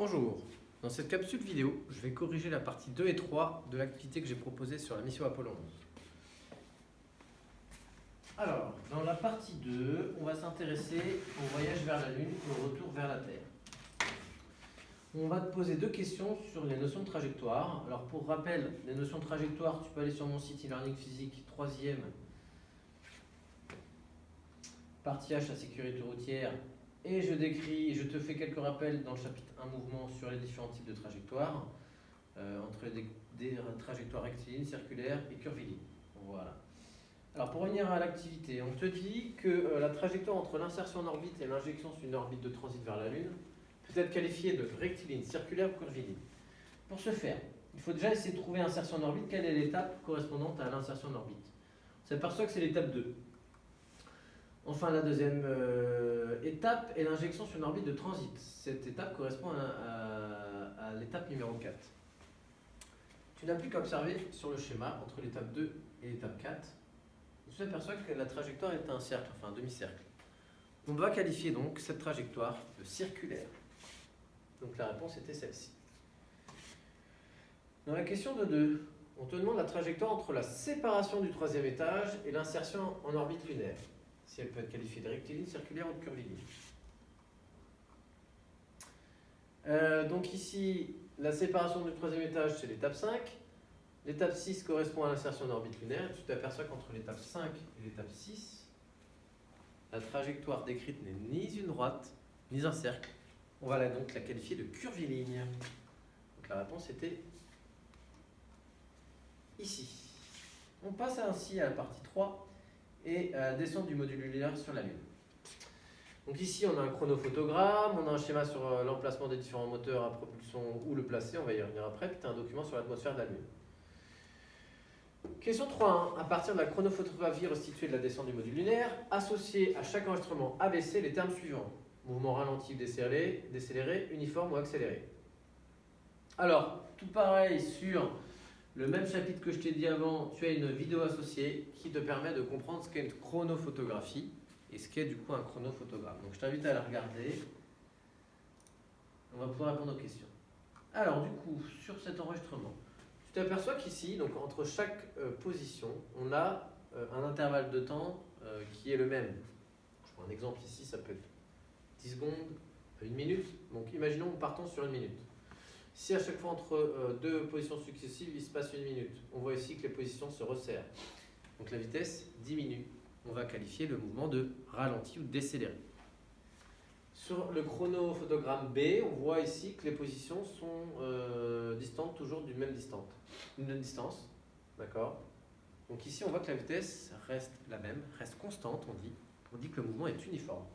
Bonjour, dans cette capsule vidéo, je vais corriger la partie 2 et 3 de l'activité que j'ai proposée sur la mission Apollon 11. Alors, dans la partie 2, on va s'intéresser au voyage vers la Lune et au retour vers la Terre. On va te poser deux questions sur les notions de trajectoire. Alors pour rappel, les notions de trajectoire, tu peux aller sur mon site e-learning physique, 3e, partie H, la sécurité routière. Et je te fais quelques rappels dans le chapitre 1 mouvement sur les différents types de trajectoires, entre des trajectoires rectilignes, circulaires et curvilignes. Voilà. Alors pour revenir à l'activité, on te dit que la trajectoire entre l'insertion en orbite et l'injection sur une orbite de transit vers la Lune peut être qualifiée de rectiligne, circulaire ou curviligne. Pour ce faire, il faut déjà essayer de trouver l'insertion en orbite. Quelle est l'étape correspondante à l'insertion en orbite? On s'aperçoit que c'est l'étape 2. Enfin, la deuxième étape est l'injection sur une orbite de transit. Cette étape correspond à l'étape numéro 4. Tu n'as plus qu'à observer sur le schéma entre l'étape 2 et l'étape 4. Tu t'aperçois que la trajectoire est un cercle, enfin un demi-cercle. On doit qualifier donc cette trajectoire de circulaire. Donc la réponse était celle-ci. Dans la question de 2, on te demande la trajectoire entre la séparation du troisième étage et l'insertion en orbite lunaire. Si elle peut être qualifiée de rectiligne, circulaire ou de curviligne. Donc ici, la séparation du troisième étage, c'est l'étape 5. L'étape 6 correspond à l'insertion en orbite lunaire. Tu t'aperçois qu'entre l'étape 5 et l'étape 6, la trajectoire décrite n'est ni une droite, ni un cercle. On va donc la qualifier de curviligne. Donc la réponse était ici. On passe ainsi à la partie 3. Et descente du module lunaire sur la Lune. Donc ici on a un chronophotogramme, on a un schéma sur l'emplacement des différents moteurs à propulsion, où le placer, on va y revenir après, puis tu as un document sur l'atmosphère de la Lune. Question 3.1. À partir de la chronophotographie restituée de la descente du module lunaire, associez à chaque enregistrement ABC les termes suivants. Mouvement ralenti ou décéléré, uniforme ou accéléré. Alors, tout pareil sur le même chapitre que je t'ai dit avant, tu as une vidéo associée qui te permet de comprendre ce qu'est une chronophotographie et ce qu'est du coup un chronophotogramme. Donc je t'invite à la regarder. On va pouvoir répondre aux questions. Alors du coup, sur cet enregistrement, tu t'aperçois qu'ici, donc entre chaque position, on a un intervalle de temps qui est le même. Je prends un exemple ici, ça peut être 10 secondes, 1 minute. Donc imaginons que partons sur 1 minute. Si à chaque fois entre deux positions successives, il se passe 1 minute, on voit ici que les positions se resserrent. Donc la vitesse diminue. On va qualifier le mouvement de ralenti ou décéléré. Sur le chronophotogramme B, on voit ici que les positions sont distantes toujours d'une même distance. D'accord. Donc ici, on voit que la vitesse reste la même, reste constante, on dit. On dit que le mouvement est uniforme.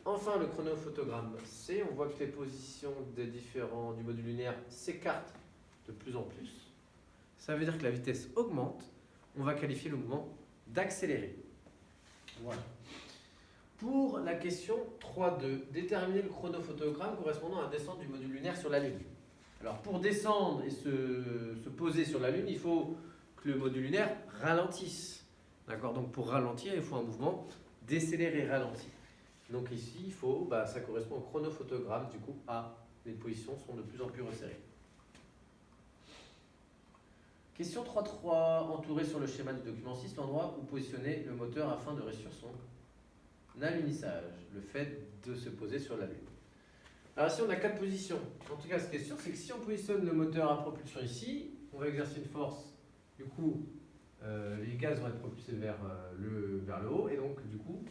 Enfin, le chronophotogramme C, on voit que les positions du module lunaire s'écartent de plus en plus. Ça veut dire que la vitesse augmente. On va qualifier le mouvement d'accéléré. Voilà. Pour la question 3.2, déterminer le chronophotogramme correspondant à la descente du module lunaire sur la Lune. Alors, pour descendre et se poser sur la Lune, il faut que le module lunaire ralentisse. D'accord. Donc, pour ralentir, il faut un mouvement décéléré-ralenti. Donc ici, ça correspond au chronophotogramme, du coup A. Les positions sont de plus en plus resserrées. Question 3.3. Entouré sur le schéma du document 6, l'endroit où positionner le moteur afin de réussir son alunissage, le fait de se poser sur la Lune. Alors ici, on a 4 positions. En tout cas, cette question, c'est que si on positionne le moteur à propulsion ici, on va exercer une force. Du coup, les gaz vont être propulsés vers le haut, et donc, du coup,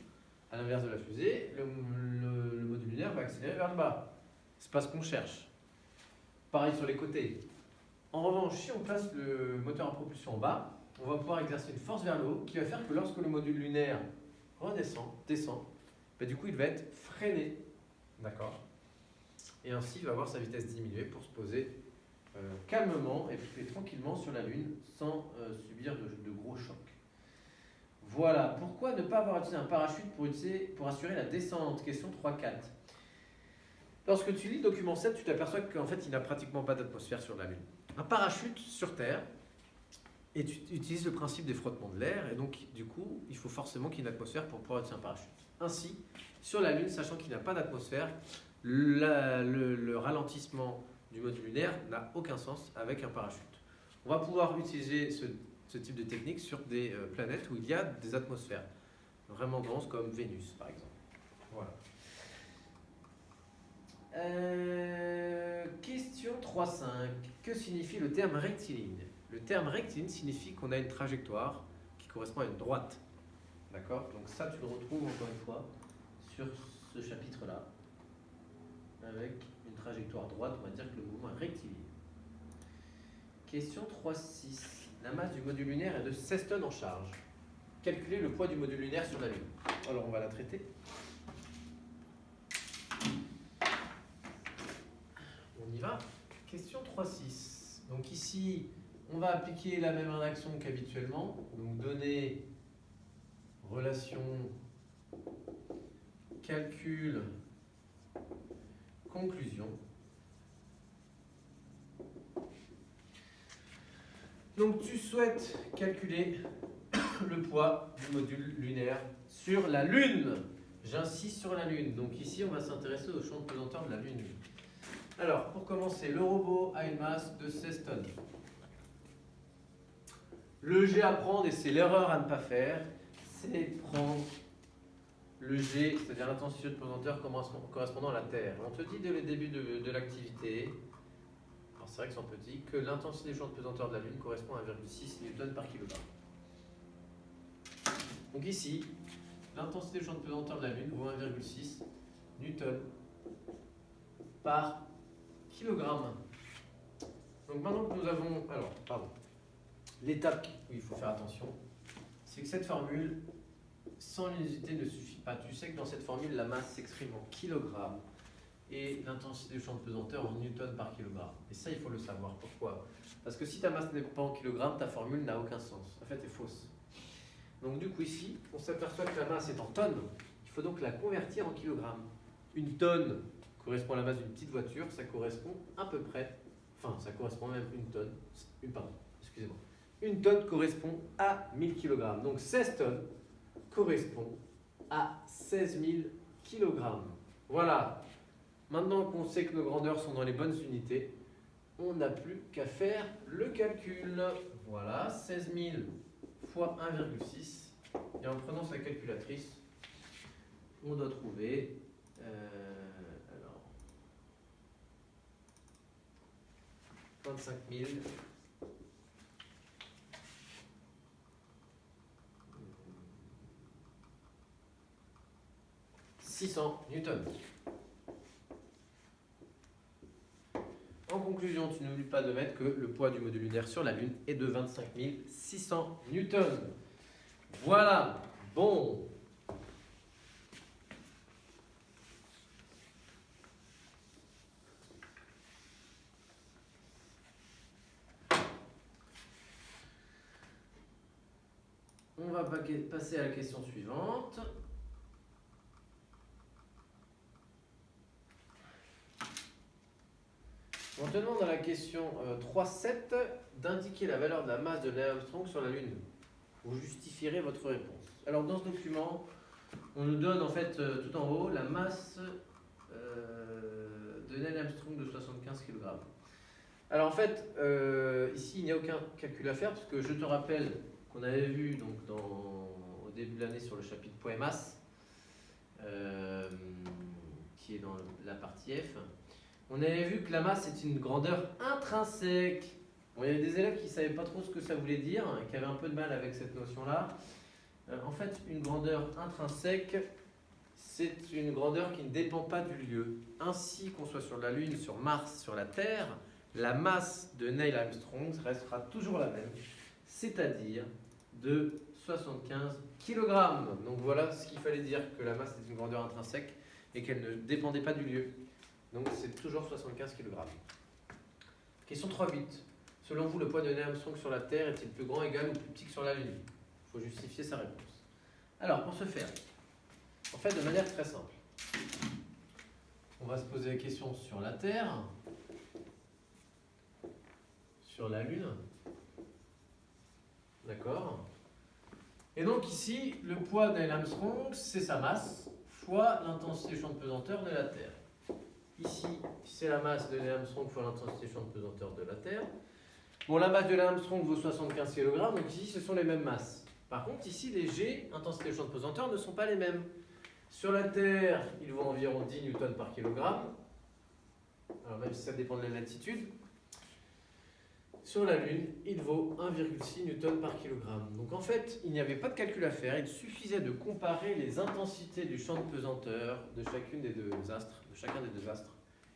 à l'inverse de la fusée, le module lunaire va accélérer vers le bas. C'est pas ce qu'on cherche. Pareil sur les côtés. En revanche, si on place le moteur à propulsion en bas, on va pouvoir exercer une force vers le haut qui va faire que lorsque le module lunaire descend, du coup il va être freiné. D'accord. Et ainsi il va avoir sa vitesse diminuée pour se poser calmement et tranquillement sur la Lune sans subir de gros chocs. Voilà, pourquoi ne pas avoir utilisé un parachute pour assurer la descente? Question 3.4. Lorsque tu lis le document 7, tu t'aperçois qu'en fait, il n'a pratiquement pas d'atmosphère sur la Lune. Un parachute sur Terre, et utilise le principe des frottements de l'air, et donc, du coup, il faut forcément qu'il y ait une atmosphère pour pouvoir utiliser un parachute. Ainsi, sur la Lune, sachant qu'il n'y a pas d'atmosphère, le ralentissement du module lunaire n'a aucun sens avec un parachute. On va pouvoir utiliser ce type de technique sur des planètes où il y a des atmosphères vraiment denses comme Vénus par exemple. Voilà. Question 3.5. Que signifie le terme rectiligne? Le terme rectiligne signifie qu'on a une trajectoire qui correspond à une droite. D'accord? Donc ça, tu le retrouves encore une fois sur ce chapitre-là, avec une trajectoire droite, on va dire que le mouvement est rectiligne. Question 3.6. La masse du module lunaire est de 16 tonnes en charge. Calculez le poids du module lunaire sur la Lune. Alors on va la traiter. On y va. Question 3.6. Donc ici, on va appliquer la même rédaction qu'habituellement. Donc donner relation, calcul, conclusion. Donc tu souhaites calculer le poids du module lunaire sur la Lune. J'insiste sur la Lune. Donc ici, on va s'intéresser au champ de pesanteur de la Lune. Alors, pour commencer, le robot a une masse de 16 tonnes. Le G à prendre, et c'est l'erreur à ne pas faire, c'est prendre le G, c'est-à-dire l'intensité de pesanteur correspondant à la Terre. On te dit dès le début de l'activité, alors c'est vrai que c'est en petit, que l'intensité du champ de pesanteur de la Lune correspond à 1,6 Newton par kilogramme. Donc ici, l'intensité du champ de pesanteur de la Lune vaut 1,6 Newton par kilogramme. Donc maintenant que nous avons, l'étape où il faut faire attention, c'est que cette formule, sans l'unité ne suffit pas. Tu sais que dans cette formule, la masse s'exprime en kilogrammes et l'intensité du champ de pesanteur en newton par kilogramme. Et ça, il faut le savoir. Pourquoi? Parce que si ta masse n'est pas en kilogrammes, ta formule n'a aucun sens. En fait, elle est fausse. Donc du coup, ici, on s'aperçoit que la masse est en tonnes. Il faut donc la convertir en kilogrammes. Une tonne correspond à la masse d'une petite voiture. Ça correspond à peu près, ça correspond même à une tonne. Excusez-moi. Une tonne correspond à 1000 kg. Donc 16 tonnes correspond à 16 000 kg. Voilà. Maintenant qu'on sait que nos grandeurs sont dans les bonnes unités, on n'a plus qu'à faire le calcul. Voilà, 16 000 fois 1,6. Et en prenant sa calculatrice, on doit trouver... 25 000 600 newtons. En conclusion, tu n'oublies pas de mettre que le poids du module lunaire sur la Lune est de 25 600 newtons. Voilà. Bon. On va passer à la question suivante. On te demande dans la question 3.7 d'indiquer la valeur de la masse de Neil Armstrong sur la Lune. Vous justifierez votre réponse. Alors dans ce document, on nous donne en fait tout en haut la masse de Neil Armstrong de 75 kg. Alors en fait, ici il n'y a aucun calcul à faire parce que je te rappelle qu'on avait vu donc au début de l'année sur le chapitre poids et masse, qui est dans la partie F. On avait vu que la masse est une grandeur intrinsèque. Bon, il y avait des élèves qui ne savaient pas trop ce que ça voulait dire, et qui avaient un peu de mal avec cette notion-là. En fait, une grandeur intrinsèque, c'est une grandeur qui ne dépend pas du lieu. Ainsi qu'on soit sur la Lune, sur Mars, sur la Terre, la masse de Neil Armstrong restera toujours la même, c'est-à-dire de 75 kg. Donc voilà ce qu'il fallait dire, que la masse est une grandeur intrinsèque et qu'elle ne dépendait pas du lieu. Donc c'est toujours 75 kg. Question 3.8. Selon vous, le poids de Neil Armstrong sur la Terre est-il plus grand, égal ou plus petit que sur la Lune? Il faut justifier sa réponse. Alors, pour ce faire, en fait, de manière très simple, on va se poser la question sur la Terre, sur la Lune, d'accord? Et donc ici, le poids de Neil Armstrong, c'est sa masse, fois l'intensité du champ de pesanteur de la Terre. Ici, c'est la masse de Neil Armstrong fois l'intensité du champ de pesanteur de la Terre. Bon, la masse de Neil Armstrong vaut 75 kg, donc ici, ce sont les mêmes masses. Par contre, ici, les G, intensité du champ de pesanteur, ne sont pas les mêmes. Sur la Terre, il vaut environ 10 newtons par kilogramme. Alors, même si ça dépend de la latitude. Sur la Lune, il vaut 1,6 newton par kilogramme. Donc en fait, il n'y avait pas de calcul à faire, il suffisait de comparer les intensités du champ de pesanteur de chacun des deux astres.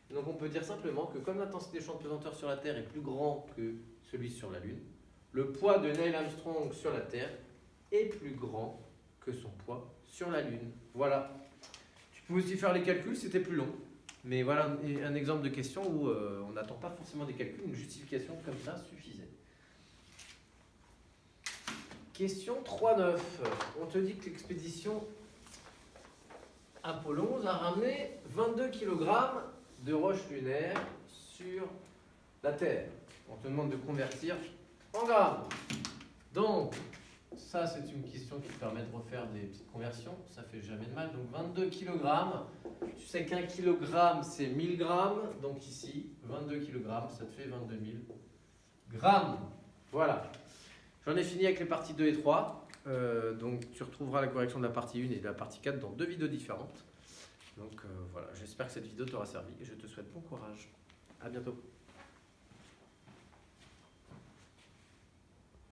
Et donc on peut dire simplement que comme l'intensité du champ de pesanteur sur la Terre est plus grand que celui sur la Lune, le poids de Neil Armstrong sur la Terre est plus grand que son poids sur la Lune. Voilà. Tu peux aussi faire les calculs, c'était plus long. Mais voilà un exemple de question où on n'attend pas forcément des calculs, une justification comme ça suffisait. Question 3.9. On te dit que l'expédition Apollo 11 a ramené 22 kg de roches lunaires sur la Terre. On te demande de convertir en grammes. Donc, ça c'est une question qui te permet de refaire des petites conversions, ça fait jamais de mal. Donc 22 kg, tu sais qu'un kilogramme c'est 1000 grammes, donc ici 22 kg ça te fait 22 000 grammes. Voilà. J'en ai fini avec les parties 2 et 3. Donc tu retrouveras la correction de la partie 1 et de la partie 4 dans 2 vidéos différentes. Donc voilà, j'espère que cette vidéo t'aura servi et je te souhaite bon courage. À bientôt.